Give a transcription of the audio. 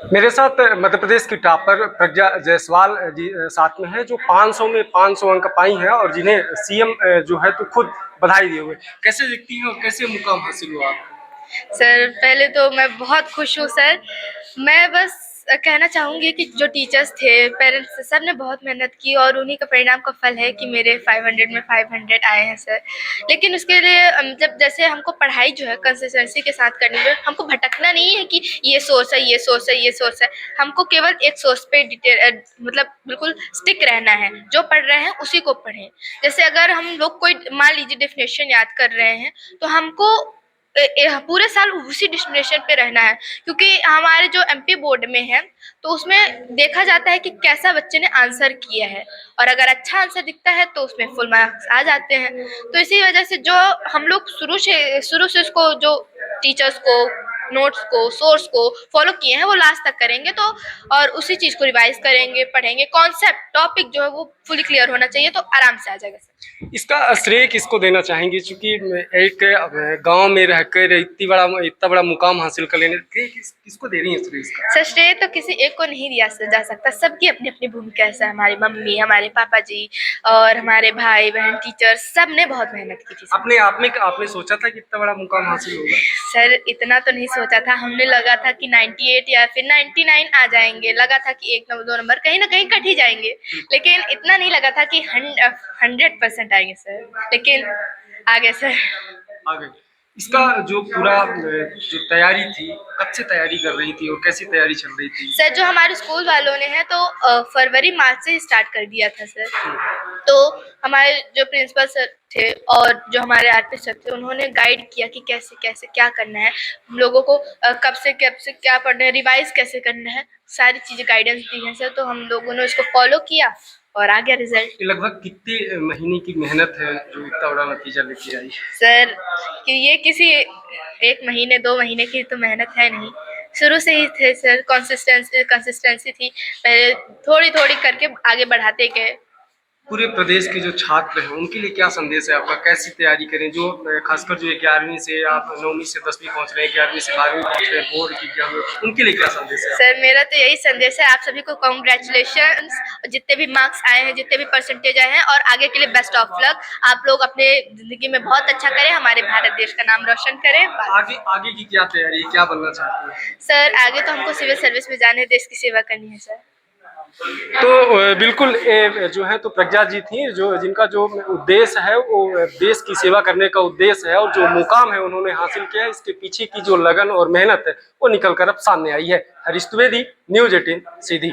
मेरे साथ मध्य प्रदेश की टॉपर प्रज्ञा जायसवाल जी साथ में है, जो 500 में 500 अंक पाई हैं और जिन्हें सीएम जो है तो खुद बधाई दिए हुए। कैसे दिखती हैं और कैसे मुकाम हासिल हुआ आपको? सर पहले तो मैं बहुत खुश हूँ सर। मैं बस कहना चाहूँगी कि जो टीचर्स थे, पेरेंट्स, सब ने बहुत मेहनत की और उन्हीं का परिणाम का फल है कि मेरे 500 में 500 आए हैं सर। लेकिन उसके लिए जब जैसे हमको पढ़ाई जो है कंसिस्टेंसी के साथ करनी है, हमको भटकना नहीं है कि ये सोर्स है, ये सोर्स है, ये सोर्स है। हमको केवल एक सोर्स पे डिटेल मतलब बिल्कुल स्टिक रहना है। जो पढ़ रहे हैं उसी को पढ़ें। जैसे अगर हम लोग कोई मान लीजिए डेफिनेशन याद कर रहे हैं, तो हमको पूरे साल उसी डेस्टिनेशन पे रहना है, क्योंकि हमारे जो एमपी बोर्ड में है तो उसमें देखा जाता है कि कैसा बच्चे ने आंसर किया है, और अगर अच्छा आंसर दिखता है तो उसमें फुल मार्क्स आ जाते हैं। तो इसी वजह से जो हम लोग शुरू से इसको जो टीचर्स को, नोट्स को, सोर्स को फॉलो किए हैं वो लास्ट तक करेंगे तो, और उसी चीज को रिवाइज करेंगे, पढ़ेंगे, कॉन्सेप्ट टॉपिक जो है वो फुली क्लियर होना चाहिए, तो आराम से आ जाएगा सर। इसका श्रेय किसको देना चाहेंगे, क्योंकि एक गांव में रहकर इतना बड़ा मुकाम हासिल कर लेने किसको दे रही है श्रेय इसका? सर श्रेय तो किसी एक को नहीं दिया जा सकता, सबकी अपनी अपनी भूमिका है सर। हमारी मम्मी, हमारे पापा जी और हमारे भाई बहन, टीचर्स, सब ने बहुत मेहनत की थी सर। अपने आप में आपने सोचा था कि इतना बड़ा मुकाम हासिल होगा? सर इतना तो नहीं सोचा था, हमने लगा था कि 98 या फिर 99 आ जाएंगे, लगा था कि 1 2 नंबर कहीं ना कहीं कट ही जाएंगे, लेकिन इतना नहीं लगा था कि 100% आएंगे सर, लेकिन आ गए सर। आ गए। इसका जो पूरा जो तैयारी थी, कब से तैयारी कर रही थी और कैसी तैयारी चल रही थी? सर जो हमारे स्कूल वालों ने है तो फरवरी मार्च से ही स्टार्ट कर दिया था सर। तो हमारे जो प्रिंसिपल सर थे और जो हमारे आरपी सर थे, उन्होंने गाइड किया कि कैसे कैसे क्या करना है हम लोगों को, कब से क्या पढ़ना है, रिवाइज कैसे करना है, सारी चीजें गाइडेंस दी है सर। तो हम लोगों ने उसको फॉलो किया और आ गया रिजल्ट। लगभग कितने महीने की मेहनत है जो इतना बड़ा नतीजा लेके आई? सर कि ये किसी 1 महीने 2 महीने की तो मेहनत है नहीं, शुरू से ही थे सर। कंसिस्टेंसी थी, पहले थोड़ी थोड़ी करके आगे बढ़ाते गए। पूरे प्रदेश के जो छात्र हैं उनके लिए क्या संदेश है आपका, कैसी तैयारी करें, जो खासकर जो 11वीं से आप 9वीं से 10वीं पहुंच रहे हैं, 11वीं से 12वीं पहुंच रहे हैं, बोर्ड की एग्जाम में, उनके लिए क्या संदेश है? सर मेरा तो यही संदेश है, आप सभी को कॉन्ग्रेचुलेशंस, जितने भी मार्क्स आए हैं, जितने भी परसेंटेज आए हैं, और आगे के लिए बेस्ट ऑफ लक। आप लोग अपने जिंदगी में बहुत अच्छा करें, हमारे भारत देश का नाम रोशन करें। आगे आगे की क्या तैयारी है, क्या बनना चाहते हैं? सर आगे तो हमको सिविल सर्विस में जाने, देश की सेवा करनी है सर। तो बिल्कुल जो है तो प्रज्ञा जी थी, जो जिनका जो उद्देश्य है वो देश की सेवा करने का उद्देश्य है, और जो मुकाम है उन्होंने हासिल किया है, इसके पीछे की जो लगन और मेहनत है वो निकल कर अब सामने आई है। हरीश द्विवेदी, न्यूज़ 18 सीधी।